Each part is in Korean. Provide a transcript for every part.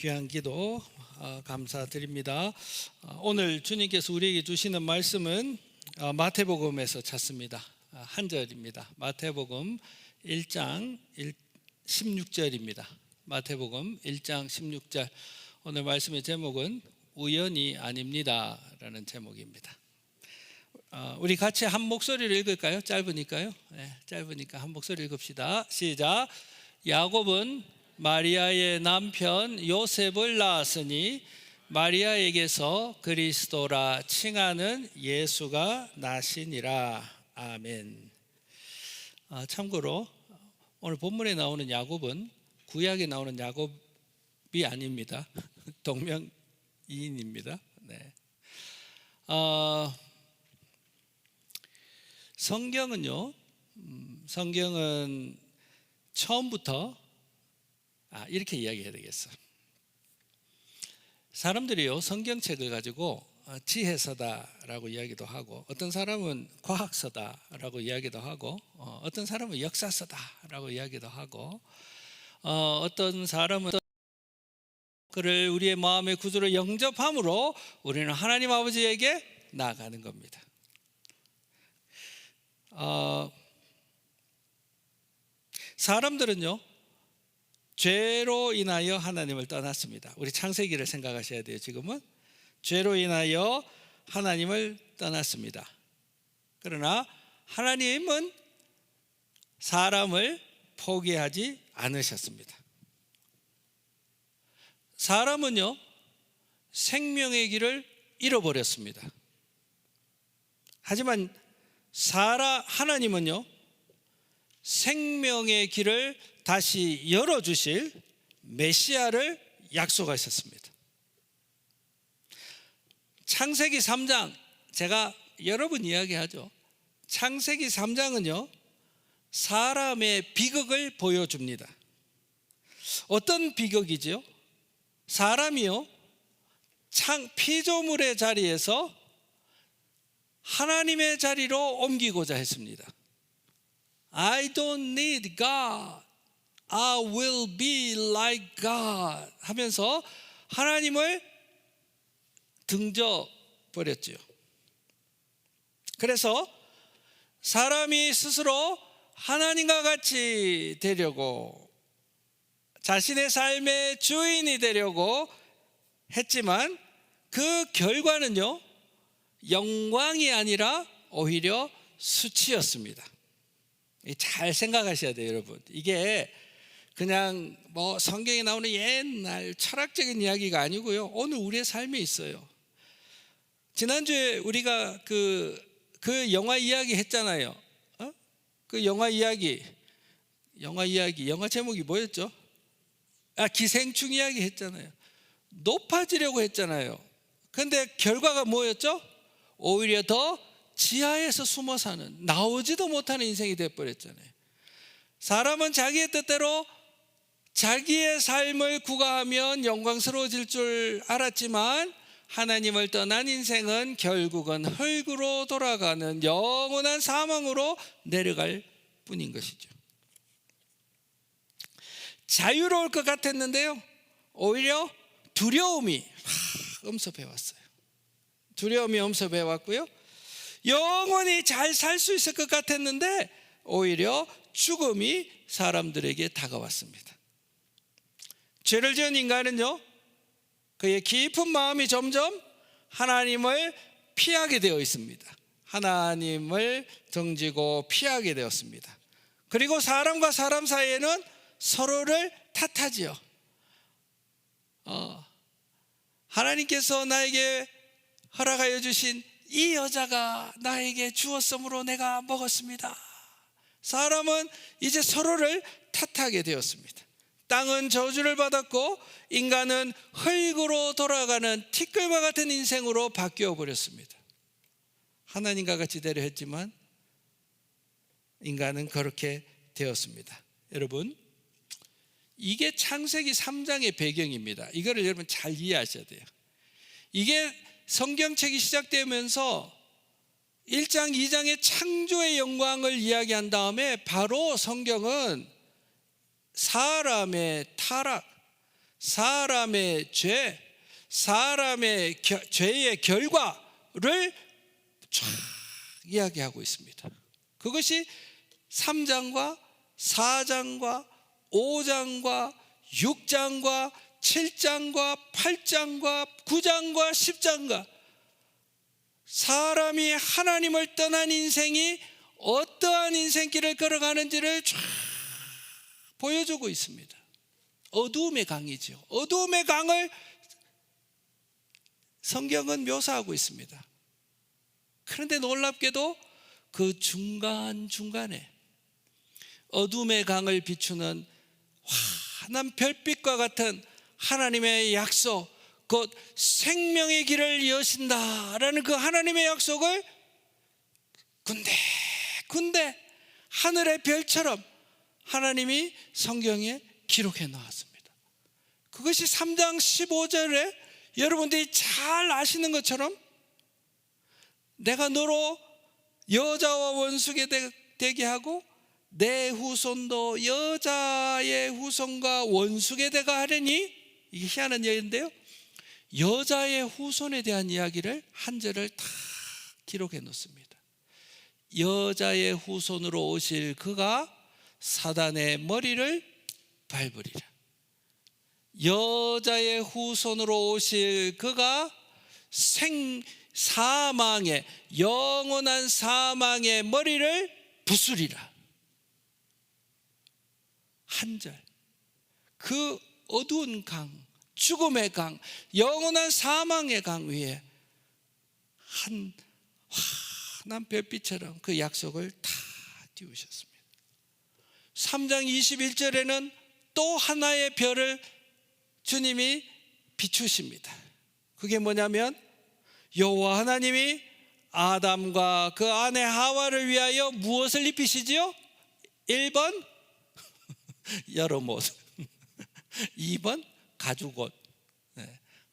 귀한 기도 감사드립니다. 오늘 주님께서 우리에게 주시는 말씀은 마태복음에서 찾습니다. 한 절입니다. 마태복음 1장 16절입니다. 마태복음 1장 16절. 오늘 말씀의 제목은 우연이 아닙니다 라는 제목입니다. 우리 같이 한 목소리를 읽을까요? 짧으니까요. 네, 짧으니까 한 목소리 읽읍시다. 시작. 야곱은 마리아의 남편 요셉을 낳았으니 마리아에게서 그리스도라 칭하는 예수가 나시니라. 아멘. 참고로 오늘 본문에 나오는 야곱은 구약에 나오는 야곱이 아닙니다. 동명이인입니다. 네. 성경은 처음부터 이렇게 이야기해야 되겠어. 사람들이요 성경책을 가지고 지혜서다라고 이야기도 하고, 어떤 사람은 과학서다라고 이야기도 하고, 어떤 사람은 역사서다라고 이야기도 하고, 어떤 사람은 그를 우리의 마음의 구주로 영접함으로 우리는 하나님 아버지에게 나아가는 겁니다. 사람들은요 죄로 인하여 하나님을 떠났습니다. 우리 창세기를 생각하셔야 돼요. 지금은 죄로 인하여 하나님을 떠났습니다. 그러나 하나님은 사람을 포기하지 않으셨습니다. 사람은요 생명의 길을 잃어버렸습니다. 하지만 하나님은요 생명의 길을 다시 열어주실 메시아를 약속하셨습니다. 창세기 3장, 제가 여러 번 이야기하죠. 창세기 3장은요 사람의 비극을 보여줍니다. 어떤 비극이죠? 사람이요 피조물의 자리에서 하나님의 자리로 옮기고자 했습니다. I don't need God. I will be like God 하면서 하나님을 등져버렸죠. 그래서 사람이 스스로 하나님과 같이 되려고, 자신의 삶의 주인이 되려고 했지만 그 결과는요 영광이 아니라 오히려 수치였습니다. 잘 생각하셔야 돼요, 여러분. 이게 그냥 성경에 나오는 옛날 철학적인 이야기가 아니고요, 오늘 우리의 삶에 있어요. 지난주에 우리가 그 영화 이야기 했잖아요. 그 영화 제목이 뭐였죠? 기생충 이야기 했잖아요. 높아지려고 했잖아요. 근데 결과가 뭐였죠? 오히려 더 지하에서 숨어 사는, 나오지도 못하는 인생이 되어버렸잖아요. 사람은 자기의 뜻대로 자기의 삶을 구가하면 영광스러워질 줄 알았지만 하나님을 떠난 인생은 결국은 흙으로 돌아가는 영원한 사망으로 내려갈 뿐인 것이죠. 자유로울 것 같았는데요 오히려 두려움이 엄습해왔어요. 두려움이 엄습해왔고요, 영원히 잘 살 수 있을 것 같았는데 오히려 죽음이 사람들에게 다가왔습니다. 죄를 지은 인간은요 그의 깊은 마음이 점점 하나님을 피하게 되어 있습니다. 하나님을 등지고 피하게 되었습니다. 그리고 사람과 사람 사이에는 서로를 탓하지요. 하나님께서 나에게 허락하여 주신 이 여자가 나에게 주었으므로 내가 먹었습니다. 사람은 이제 서로를 탓하게 되었습니다. 땅은 저주를 받았고 인간은 흙으로 돌아가는 티끌과 같은 인생으로 바뀌어 버렸습니다. 하나님과 같이 되려 했지만 인간은 그렇게 되었습니다. 여러분, 이게 창세기 3장의 배경입니다. 이거를 여러분 잘 이해하셔야 돼요. 이게 성경책이 시작되면서 1장, 2장의 창조의 영광을 이야기한 다음에 바로 성경은 사람의 타락, 사람의 죄, 사람의 죄의 결과를 쫙 이야기하고 있습니다. 그것이 3장과 4장과 5장과 6장과 7장과 8장과 9장과 10장과 사람이 하나님을 떠난 인생이 어떠한 인생길을 걸어가는지를 쫙 보여주고 있습니다. 어두움의 강이죠. 어두움의 강을 성경은 묘사하고 있습니다. 그런데 놀랍게도 그 중간중간에 어둠의 강을 비추는 환한 별빛과 같은 하나님의 약속, 곧 생명의 길을 여신다라는 그 하나님의 약속을 군데군데 하늘의 별처럼 하나님이 성경에 기록해 놓았습니다. 그것이 3장 15절에 여러분들이 잘 아시는 것처럼 내가 너로 여자와 원수게 되게 하고 내 후손도 여자의 후손과 원수게 되가 하려니, 이게 희한한 얘기인데요, 여자의 후손에 대한 이야기를 한 절을 다 기록해 놓습니다. 여자의 후손으로 오실 그가 사단의 머리를 밟으리라. 여자의 후손으로 오실 그가 사망의, 영원한 사망의 머리를 부수리라. 한 절, 그 어두운 강, 죽음의 강, 영원한 사망의 강 위에 한 환한 별빛처럼 그 약속을 다 띄우셨습니다. 3장 21절에는 또 하나의 별을 주님이 비추십니다. 그게 뭐냐면 여호와 하나님이 아담과 그 아내 하와를 위하여 무엇을 입히시지요? 1번 여름옷, 2번 가죽옷.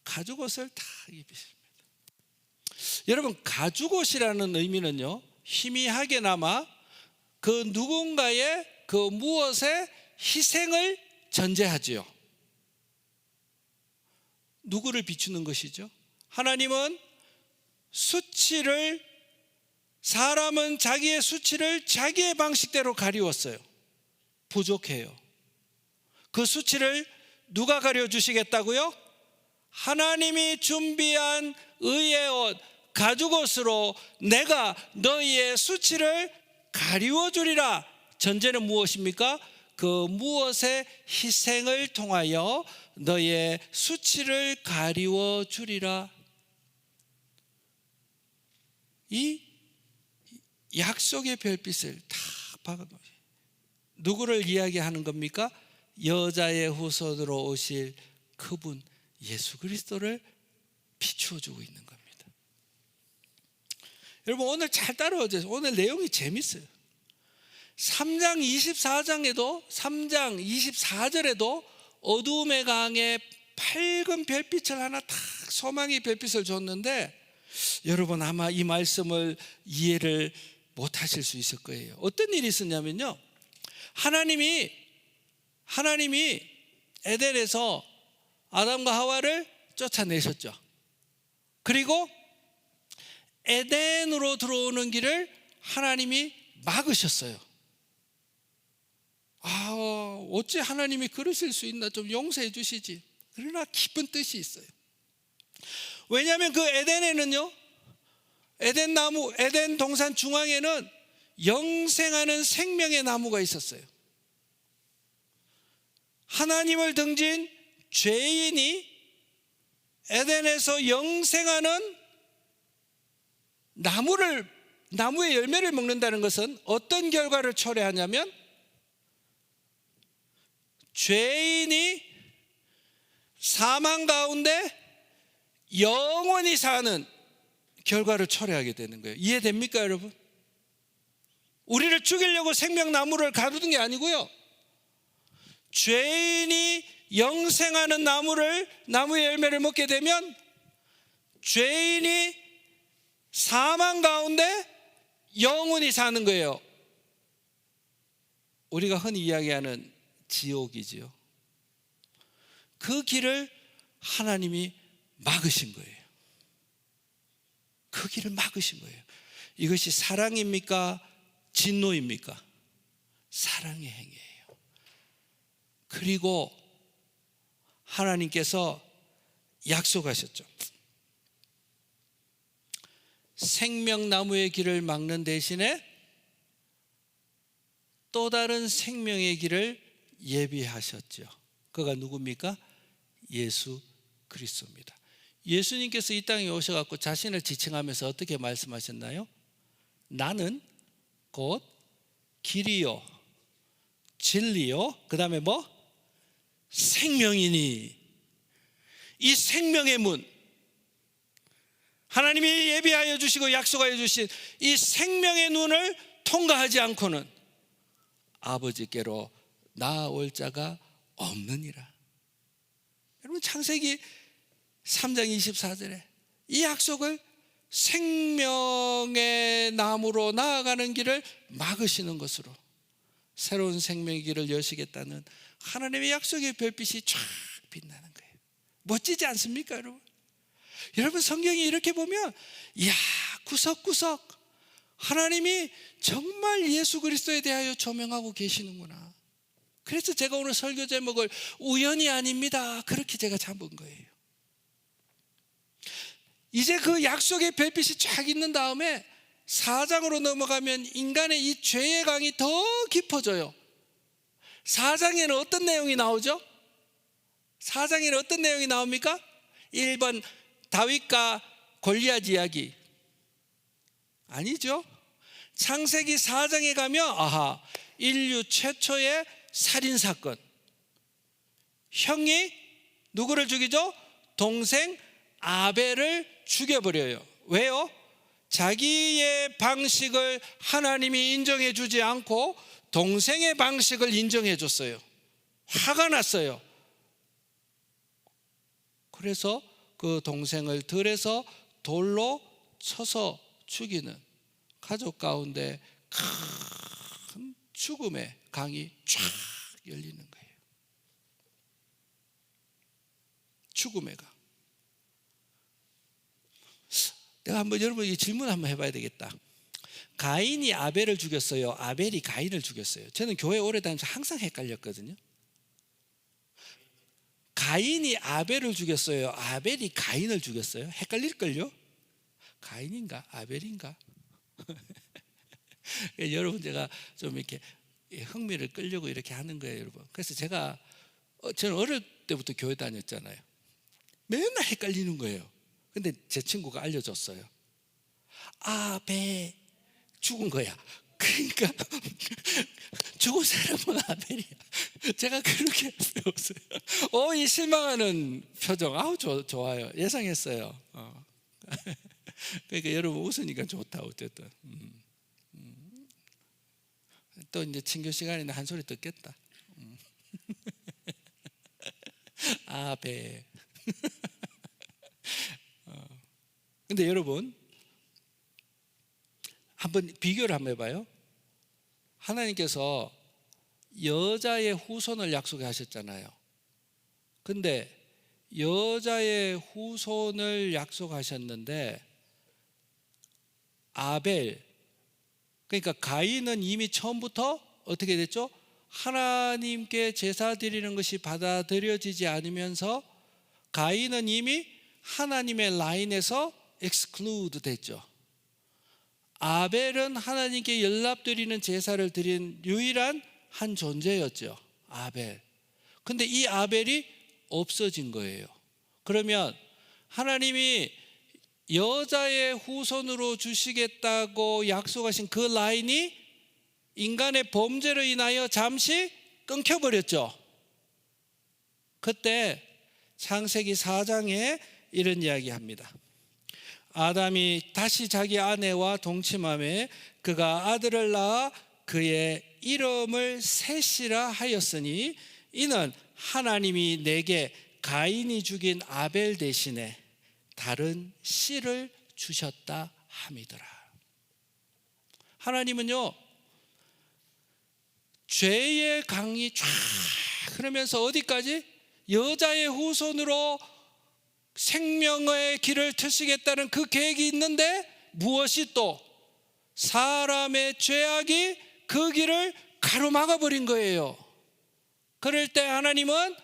가죽옷을 다 입히십니다. 여러분, 가죽옷이라는 의미는요, 희미하게나마 그 누군가의 그 무엇의 희생을 전제하지요. 누구를 비추는 것이죠? 하나님은 수치를, 사람은 자기의 수치를 자기의 방식대로 가리웠어요. 부족해요. 그 수치를 누가 가려주시겠다고요? 하나님이 준비한 의의 옷, 가죽옷으로 내가 너희의 수치를 가리워주리라. 전제는 무엇입니까? 그 무엇의 희생을 통하여 너희의 수치를 가리워주리라. 이 약속의 별빛을 다 박아놓으세요. 누구를 이야기하는 겁니까? 여자의 후손으로 오실 그분 예수 그리스도를 비추어주고 있는 겁니다. 여러분, 오늘 잘 따라오세요. 오늘 내용이 재밌어요. 3장 24장에도 3장 24절에도 어두움의 강에 밝은 별빛을 하나 딱, 소망의 별빛을 줬는데, 여러분 아마 이 말씀을 이해를 못 하실 수 있을 거예요. 어떤 일이 있었냐면요, 하나님이 에덴에서 아담과 하와를 쫓아내셨죠. 그리고 에덴으로 들어오는 길을 하나님이 막으셨어요. 어찌 하나님이 그러실 수 있나, 좀 용서해 주시지. 그러나 깊은 뜻이 있어요. 왜냐하면 그 에덴에는요, 에덴 나무, 에덴 동산 중앙에는 영생하는 생명의 나무가 있었어요. 하나님을 등진 죄인이 에덴에서 영생하는 나무의 열매를 먹는다는 것은 어떤 결과를 초래하냐면, 죄인이 사망 가운데 영원히 사는 결과를 초래하게 되는 거예요. 이해됩니까, 여러분? 우리를 죽이려고 생명나무를 가두는 게 아니고요, 죄인이 영생하는 나무의 열매를 먹게 되면 죄인이 사망 가운데 영원히 사는 거예요. 우리가 흔히 이야기하는 지옥이지요. 그 길을 하나님이 막으신 거예요. 그 길을 막으신 거예요. 이것이 사랑입니까? 진노입니까? 사랑의 행위예요. 그리고 하나님께서 약속하셨죠. 생명나무의 길을 막는 대신에 또 다른 생명의 길을 예비하셨죠. 그가 누굽니까? 예수 그리스도입니다. 예수님께서 이 땅에 오셔갖고 자신을 지칭하면서 어떻게 말씀하셨나요? 나는 곧 길이요 진리요 그 다음에 뭐? 생명이니. 이 생명의 문, 하나님이 예비하여 주시고 약속하여 주신 이 생명의 눈을 통과하지 않고는 아버지께로 나아올 자가 없느니라. 여러분, 창세기 3장 24절에 이 약속을 생명의 나무로 나아가는 길을 막으시는 것으로 새로운 생명의 길을 여시겠다는 하나님의 약속의 별빛이 쫙 빛나는 거예요. 멋지지 않습니까, 여러분? 여러분, 성경이 이렇게 보면 이야, 구석구석 하나님이 정말 예수 그리스도에 대하여 조명하고 계시는구나. 그래서 제가 오늘 설교 제목을 우연이 아닙니다, 그렇게 제가 잡은 거예요. 이제 그 약속의 별빛이 쫙 있는 다음에 4장으로 넘어가면 인간의 이 죄의 강이 더 깊어져요. 4장에는 어떤 내용이 나오죠? 4장에는 어떤 내용이 나옵니까? 1번 다윗과 골리앗 이야기 아니죠? 창세기 4장에 가면 아하, 인류 최초의 살인사건, 형이 누구를 죽이죠? 동생 아벨을 죽여버려요. 왜요? 자기의 방식을 하나님이 인정해 주지 않고 동생의 방식을 인정해 줬어요. 화가 났어요. 그래서 그 동생을 들에서 돌로 쳐서 죽이는 가족 가운데 큰 죽음의 강이 쫙 열리는 거예요. 죽음의 강. 내가 한번 여러분 이 질문 한번 해봐야 되겠다. 가인이 아벨을 죽였어요? 아벨이 가인을 죽였어요? 저는 교회 오래 다니면서 항상 헷갈렸거든요. 가인이 아벨을 죽였어요? 아벨이 가인을 죽였어요? 헷갈릴걸요? 가인인가? 아벨인가? 여러분, 제가 좀 이렇게 흥미를 끌려고 이렇게 하는 거예요, 여러분. 그래서 저는 어릴 때부터 교회 다녔잖아요. 맨날 헷갈리는 거예요. 근데 제 친구가 알려줬어요. 아벨 죽은 거야. 그러니까 죽은 사람은 아벨이야. 제가 그렇게 배웠어요. 이 실망하는 표정. 좋아요. 예상했어요. 그러니까 여러분 웃으니까 좋다. 어쨌든 또 이제 친교 시간에는 한 소리 듣겠다. 아벨. 근데 여러분, 한번 비교를 한번 해봐요. 하나님께서 여자의 후손을 약속하셨잖아요. 근데 여자의 후손을 약속하셨는데 아벨, 그러니까 가인은 이미 처음부터 어떻게 됐죠? 하나님께 제사 드리는 것이 받아들여지지 않으면서 가인은 이미 하나님의 라인에서 exclude 됐죠. 아벨은 하나님께 연락드리는 제사를 드린 유일한 한 존재였죠. 아벨. 근데 이 아벨이 없어진 거예요. 그러면 하나님이 여자의 후손으로 주시겠다고 약속하신 그 라인이 인간의 범죄로 인하여 잠시 끊겨버렸죠. 그때 창세기 4장에 이런 이야기합니다. 아담이 다시 자기 아내와 동침하매 그가 아들을 낳아 그의 이름을 셋이라 하였으니 이는 하나님이 내게 가인이 죽인 아벨 대신에 다른 씨를 주셨다 함이더라. 하나님은요, 죄의 강이 쫙 흐르면서 어디까지? 여자의 후손으로 생명의 길을 트시겠다는 그 계획이 있는데 무엇이 또 사람의 죄악이 그 길을 가로막아 버린 거예요. 그럴 때 하나님은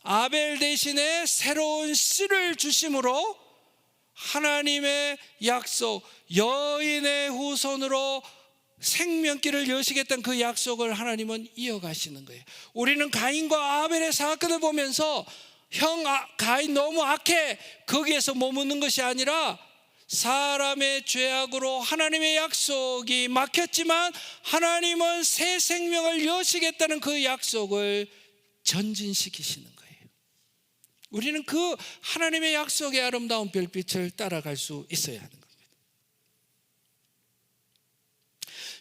아벨 대신에 새로운 씨를 주심으로 하나님의 약속, 여인의 후손으로 생명길을 여시겠다는 그 약속을 하나님은 이어가시는 거예요. 우리는 가인과 아벨의 사건을 보면서 형 가인 너무 악해, 거기에서 머무는 것이 아니라 사람의 죄악으로 하나님의 약속이 막혔지만 하나님은 새 생명을 여시겠다는 그 약속을 전진시키시는 거예요. 우리는 그 하나님의 약속의 아름다운 별빛을 따라갈 수 있어야 하는 겁니다.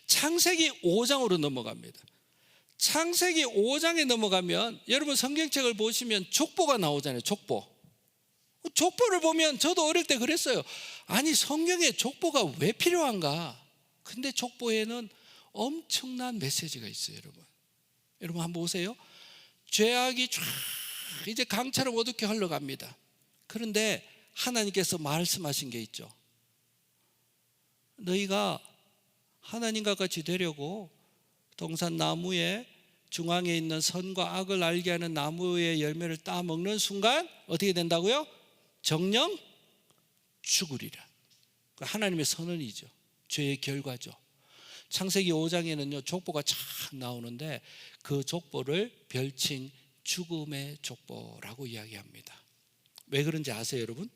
창세기 5장으로 넘어갑니다. 창세기 5장에 넘어가면 여러분 성경책을 보시면 족보가 나오잖아요. 족보를 보면 저도 어릴 때 그랬어요. 아니 성경에 족보가 왜 필요한가? 근데 족보에는 엄청난 메시지가 있어요. 여러분 한번 보세요. 죄악이 쫙 이제 강처럼 어둡게 흘러갑니다. 그런데 하나님께서 말씀하신 게 있죠. 너희가 하나님과 같이 되려고 동산 나무의 중앙에 있는 선과 악을 알게 하는 나무의 열매를 따먹는 순간 어떻게 된다고요? 정령 죽으리라. 하나님의 선언이죠. 죄의 결과죠. 창세기 5장에는요 족보가 쫙 나오는데 그 족보를 별칭 죽음의 족보라고 이야기합니다. 왜 그런지 아세요 여러분?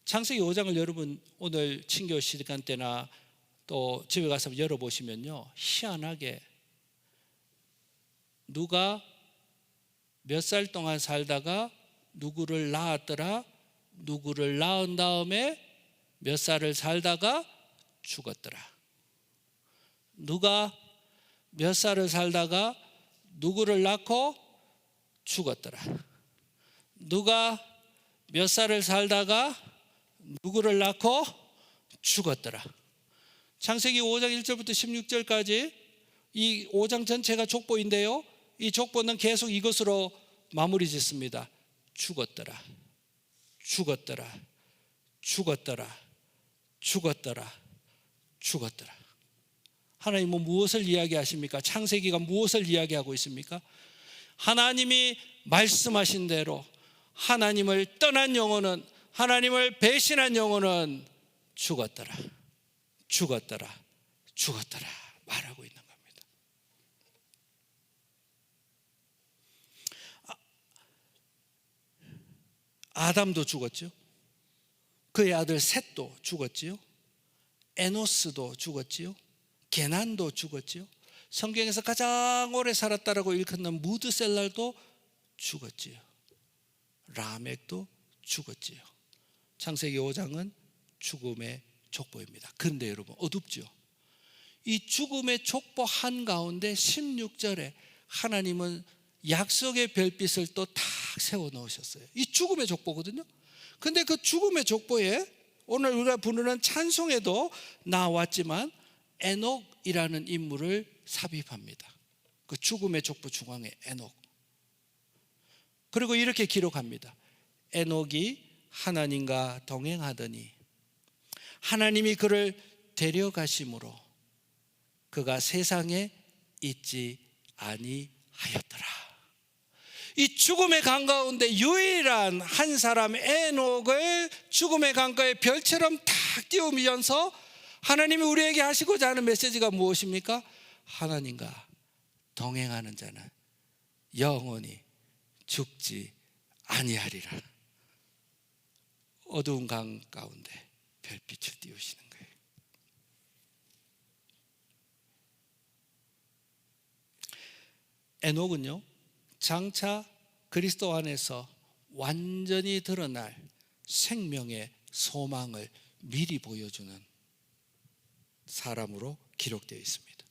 창세기 5장을 여러분 오늘 친교 시간 때나 또 집에 가서 열어보시면요 희한하게 누가 몇 살 동안 살다가 누구를 낳았더라, 누구를 낳은 다음에 몇 살을 살다가 죽었더라, 누가 몇 살을 살다가 누구를 낳고 죽었더라, 누가 몇 살을 살다가 누구를 낳고 죽었더라. 창세기 5장 1절부터 16절까지 이 5장 전체가 족보인데요 이 족보는 계속 이것으로 마무리 짓습니다. 죽었더라, 죽었더라, 죽었더라, 죽었더라, 죽었더라. 하나님은 무엇을 이야기하십니까? 창세기가 무엇을 이야기하고 있습니까? 하나님이 말씀하신 대로 하나님을 떠난 영혼은, 하나님을 배신한 영혼은 죽었더라, 죽었더라, 죽었더라 말하고 있는 겁니다. 아담도 죽었죠. 그의 아들 셋도 죽었지요. 에노스도 죽었지요. 게난도 죽었지요. 성경에서 가장 오래 살았다라고 일컫는 무드셀라도 죽었지요. 라멕도 죽었지요. 창세기 5장은 죽음의 족보입니다. 그런데 여러분 어둡죠. 이 죽음의 족보 한가운데 16절에 하나님은 약속의 별빛을 또 탁 세워 놓으셨어요. 이 죽음의 족보거든요. 근데 그 죽음의 족보에 오늘 우리가 부르는 찬송에도 나왔지만 에녹이라는 인물을 삽입합니다. 그 죽음의 족보 중앙에 에녹. 그리고 이렇게 기록합니다. 에녹이 하나님과 동행하더니 하나님이 그를 데려가심으로 그가 세상에 있지 아니하였더라. 이 죽음의 강 가운데 유일한 한 사람 에녹을 죽음의 강가에 별처럼 탁 띄우면서 하나님이 우리에게 하시고자 하는 메시지가 무엇입니까? 하나님과 동행하는 자는 영원히 죽지 아니하리라. 어두운 강 가운데 별빛을 띄우시는 거예요. 에녹은요 장차 그리스도 안에서 완전히 드러날 생명의 소망을 미리 보여주는 사람으로 기록되어 있습니다.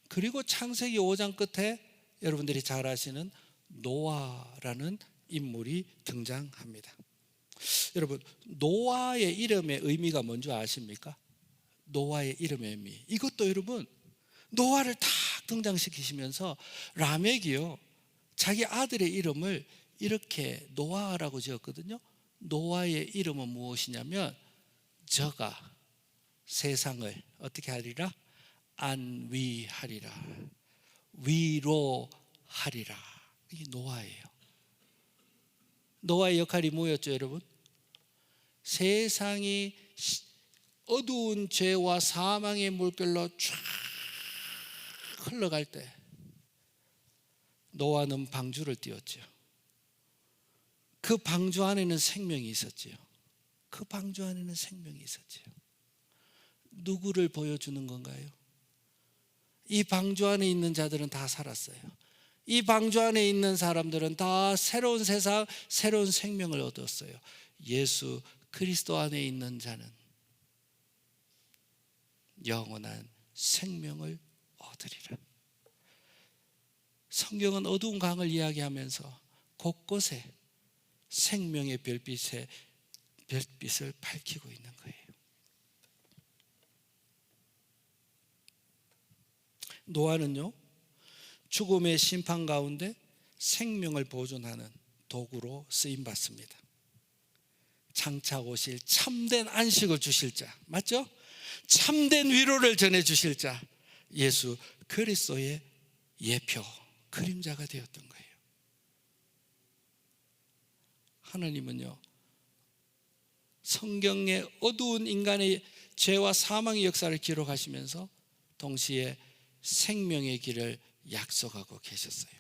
그리고 창세기 5장 끝에 여러분들이 잘 아시는 노아라는 인물이 등장합니다. 여러분 노아의 이름의 의미가 뭔지 아십니까? 노아의 이름의 의미, 이것도 여러분 노아를 탁 등장시키시면서 라멕이요 자기 아들의 이름을 이렇게 노아라고 지었거든요. 노아의 이름은 무엇이냐면 저가 세상을 어떻게 하리라? 안위하리라, 위로하리라. 이게 노아예요. 노아의 역할이 뭐였죠, 여러분? 세상이 어두운 죄와 사망의 물결로 쫙 흘러갈 때 노아는 방주를 띄웠죠. 그 방주 안에는 생명이 있었지요. 그 방주 안에는 생명이 있었지요. 누구를 보여주는 건가요? 이 방주 안에 있는 자들은 다 살았어요. 이 방주 안에 있는 사람들은 다 새로운 세상, 새로운 생명을 얻었어요. 예수 그리스도 안에 있는 자는 영원한 생명을 얻으리라. 성경은 어두운 강을 이야기하면서 곳곳에 생명의 별빛을 밝히고 있는 거예요. 노아는요, 죽음의 심판 가운데 생명을 보존하는 도구로 쓰임 받습니다. 장차 오실 참된 안식을 주실 자, 맞죠? 참된 위로를 전해 주실 자, 예수 그리스도의 예표, 그림자가 되었던 거예요. 하나님은요, 성경의 어두운 인간의 죄와 사망의 역사를 기록하시면서 동시에 생명의 길을 약속하고 계셨어요.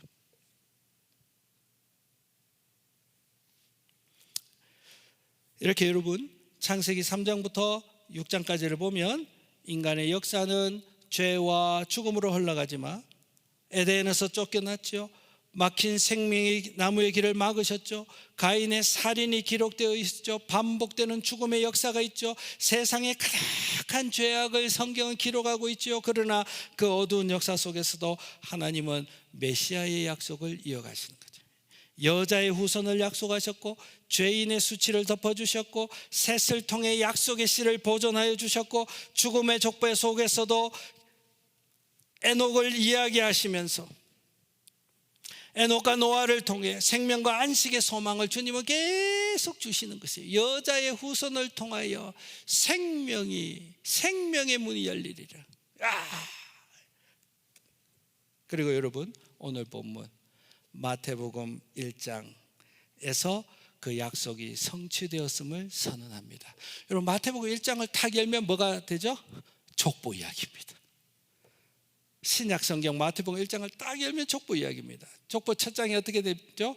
이렇게 여러분, 창세기 3장부터 6장까지를 보면 인간의 역사는 죄와 죽음으로 흘러가지만 에덴에서 쫓겨났죠. 막힌 생명의 나무의 길을 막으셨죠. 가인의 살인이 기록되어 있죠. 반복되는 죽음의 역사가 있죠. 세상의 가득한 죄악을 성경은 기록하고 있죠. 그러나 그 어두운 역사 속에서도 하나님은 메시아의 약속을 이어가시는 거죠. 여자의 후손을 약속하셨고 죄인의 수치를 덮어주셨고 셋을 통해 약속의 씨를 보존하여 주셨고 죽음의 족보 속에서도 에녹을 이야기하시면서 에녹과 노아를 통해 생명과 안식의 소망을 주님은 계속 주시는 것이에요. 여자의 후손을 통하여 생명의 문이 열리리라. 그리고 여러분, 오늘 본문 마태복음 1장에서 그 약속이 성취되었음을 선언합니다. 여러분, 마태복음 1장을 딱 열면 뭐가 되죠? 족보 이야기입니다. 신약 성경 마태복음 1장을 딱 열면 족보 이야기입니다. 족보 첫 장이 어떻게 되죠?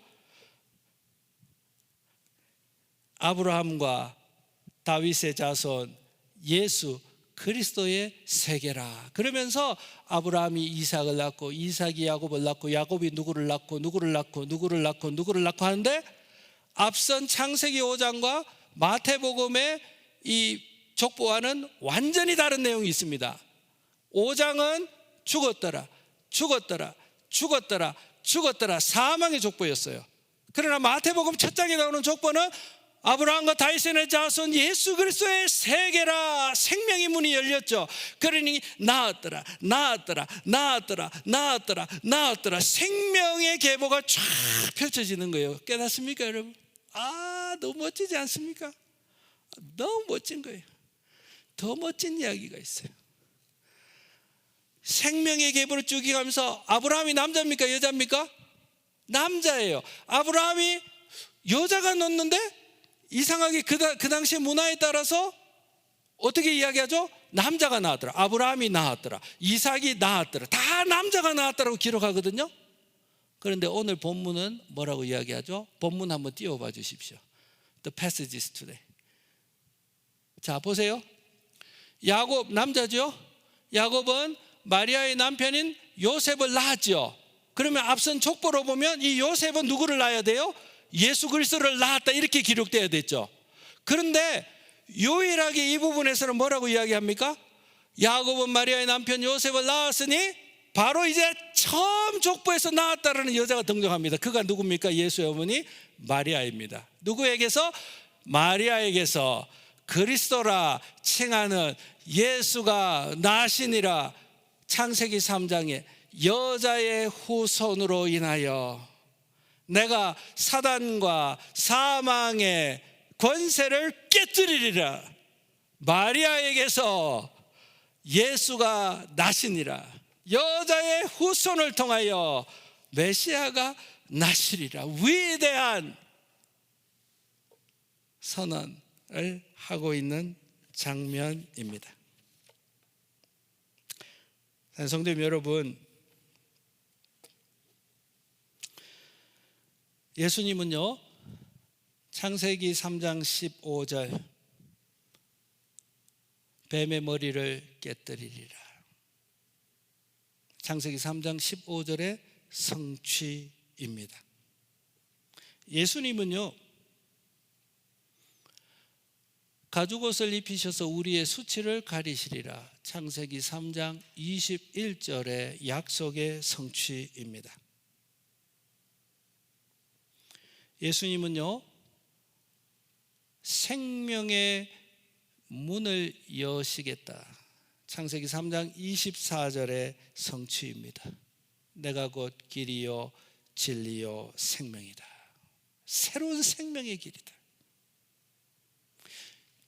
아브라함과 다윗의 자손 예수 그리스도의 세계라. 그러면서 아브라함이 이삭을 낳고 이삭이 야곱을 낳고 야곱이 누구를 낳고 누구를 낳고 누구를 낳고 누구를 낳고 하는데, 앞선 창세기 5장과 마태복음의 이 족보와는 완전히 다른 내용이 있습니다. 5장은 죽었더라, 죽었더라, 죽었더라, 죽었더라, 사망의 족보였어요. 그러나 마태복음 첫 장에 나오는 족보는 아브라함과 다윗의 자손 예수 그리스도의 세계라. 생명의 문이 열렸죠. 그러니 나았더라, 나았더라, 나았더라, 나았더라, 나았더라. 생명의 계보가 쫙 펼쳐지는 거예요. 깨닫습니까, 여러분? 너무 멋지지 않습니까? 너무 멋진 거예요. 더 멋진 이야기가 있어요. 생명의 계보를 쭉 가면서 아브라함이 남자입니까, 여자입니까? 남자예요. 아브라함이 여자가 넣었는데 이상하게 그 당시의 문화에 따라서 어떻게 이야기하죠? 남자가 낳았더라, 아브라함이 낳았더라, 이삭이 낳았더라, 다 남자가 낳았더라고 기록하거든요. 그런데 오늘 본문은 뭐라고 이야기하죠? 본문 한번 띄워봐 주십시오. The passages today. 자, 보세요. 야곱 남자죠. 야곱은 마리아의 남편인 요셉을 낳았죠. 그러면 앞선 족보로 보면 이 요셉은 누구를 낳아야 돼요? 예수 그리스도를 낳았다, 이렇게 기록되어야 됐죠. 그런데 유일하게 이 부분에서는 뭐라고 이야기합니까? 야곱은 마리아의 남편 요셉을 낳았으니 바로 이제 처음 족보에서 낳았다라는 여자가 등장합니다. 그가 누굽니까? 예수의 어머니 마리아입니다. 누구에게서? 마리아에게서 그리스도라 칭하는 예수가 나시니라. 창세기 3장에 여자의 후손으로 인하여 내가 사단과 사망의 권세를 깨뜨리리라. 마리아에게서 예수가 나시니라. 여자의 후손을 통하여 메시아가 나시리라. 위대한 선언을 하고 있는 장면입니다. 성도님 여러분, 예수님은요, 창세기 3장 15절 뱀의 머리를 깨뜨리리라. 창세기 3장 15절의 성취입니다. 예수님은요, 가죽옷을 입히셔서 우리의 수치를 가리시리라. 창세기 3장 21절의 약속의 성취입니다. 예수님은요, 생명의 문을 여시겠다. 창세기 3장 24절의 성취입니다. 내가 곧 길이요 진리요 생명이다. 새로운 생명의 길이다.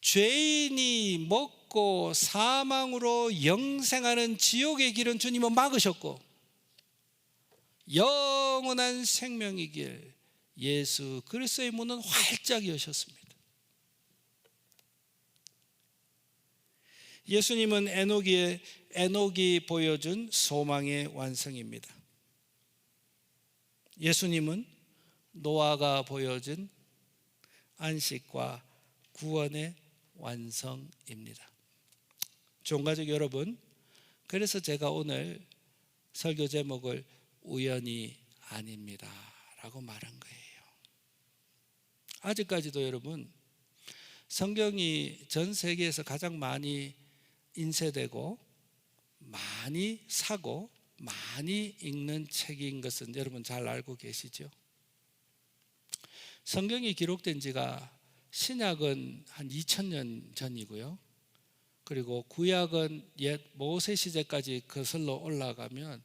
죄인이 먹고 사망으로 영생하는 지옥의 길은 주님은 막으셨고, 영원한 생명의 길 예수 그리스도의 문은 활짝 여셨습니다. 예수님은 에녹이 보여준 소망의 완성입니다. 예수님은 노아가 보여준 안식과 구원의 완성입니다. 종가족 여러분, 그래서 제가 오늘 설교 제목을 우연이 아닙니다 라고 말한 거예요. 아직까지도 여러분, 성경이 전 세계에서 가장 많이 인쇄되고 많이 사고 많이 읽는 책인 것은 여러분 잘 알고 계시죠? 성경이 기록된 지가 신약은 한 2000년 전이고요, 그리고 구약은 옛 모세 시대까지 거슬러 올라가면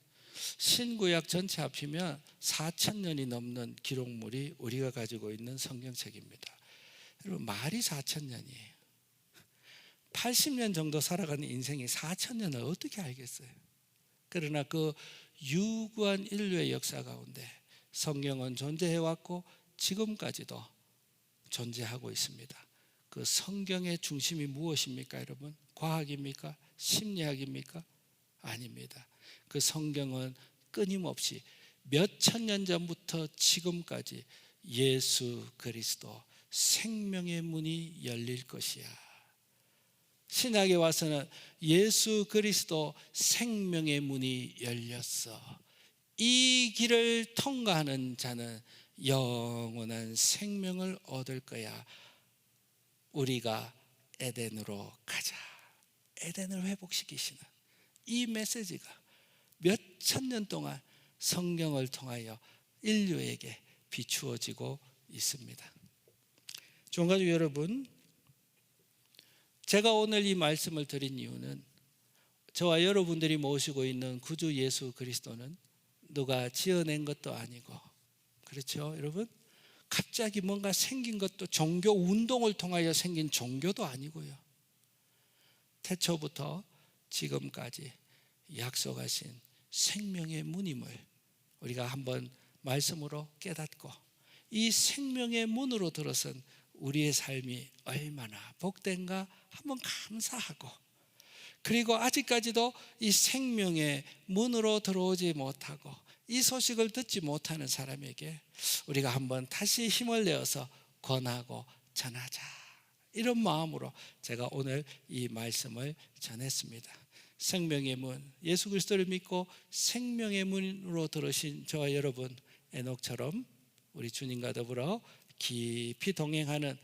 신구약 전체 합치면 4000년이 넘는 기록물이 우리가 가지고 있는 성경책입니다. 여러분, 말이 4000년이에요. 80년 정도 살아가는 인생이 4000년을 어떻게 알겠어요? 그러나 그 유구한 인류의 역사 가운데 성경은 존재해왔고 지금까지도 존재하고 있습니다. 그 성경의 중심이 무엇입니까, 여러분? 과학입니까? 심리학입니까? 아닙니다. 그 성경은 끊임없이 몇 천 년 전부터 지금까지 예수 그리스도 생명의 문이 열릴 것이야. 신약에 와서는 예수 그리스도 생명의 문이 열렸어. 이 길을 통과하는 자는 영원한 생명을 얻을 거야. 우리가 에덴으로 가자. 에덴을 회복시키시는 이 메시지가 몇 천 년 동안 성경을 통하여 인류에게 비추어지고 있습니다. 종가족 여러분, 제가 오늘 이 말씀을 드린 이유는 저와 여러분들이 모시고 있는 구주 예수 그리스도는 누가 지어낸 것도 아니고, 그렇죠 여러분? 갑자기 뭔가 생긴 것도, 종교 운동을 통하여 생긴 종교도 아니고요, 태초부터 지금까지 약속하신 생명의 문임을 우리가 한번 말씀으로 깨닫고 이 생명의 문으로 들어선 우리의 삶이 얼마나 복된가 한번 감사하고, 그리고 아직까지도 이 생명의 문으로 들어오지 못하고 이 소식을 듣지 못하는 사람에게 우리가 한번 다시 힘을 내어서 권하고 전하자, 이런 마음으로 제가 오늘 이 말씀을 전했습니다. 생명의 문, 예수 그리스도를 믿고 생명의 문으로 들으신 저와 여러분, 에녹처럼 우리 주님과 더불어 깊이 동행하는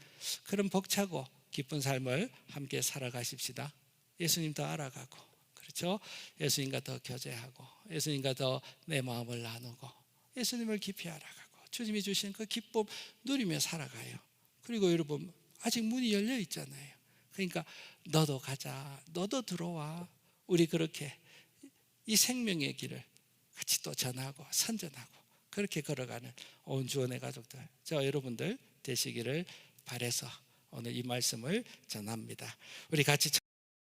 그런 벅차고 기쁜 삶을 함께 살아가십시다. 예수님 더 알아가고, 그렇죠? 예수님과 더 교제하고, 예수님과 더 내 마음을 나누고, 예수님을 깊이 알아가고, 주님이 주신 그 기쁨 누리며 살아가요. 그리고 여러분, 아직 문이 열려 있잖아요. 그러니까 너도 가자, 너도 들어와. 우리 그렇게 이 생명의 길을 같이 또 전하고 선전하고 그렇게 걸어가는 온 주원의 가족들, 저 여러분들 되시기를 바라서 오늘 이 말씀을 전합니다. 우리 같이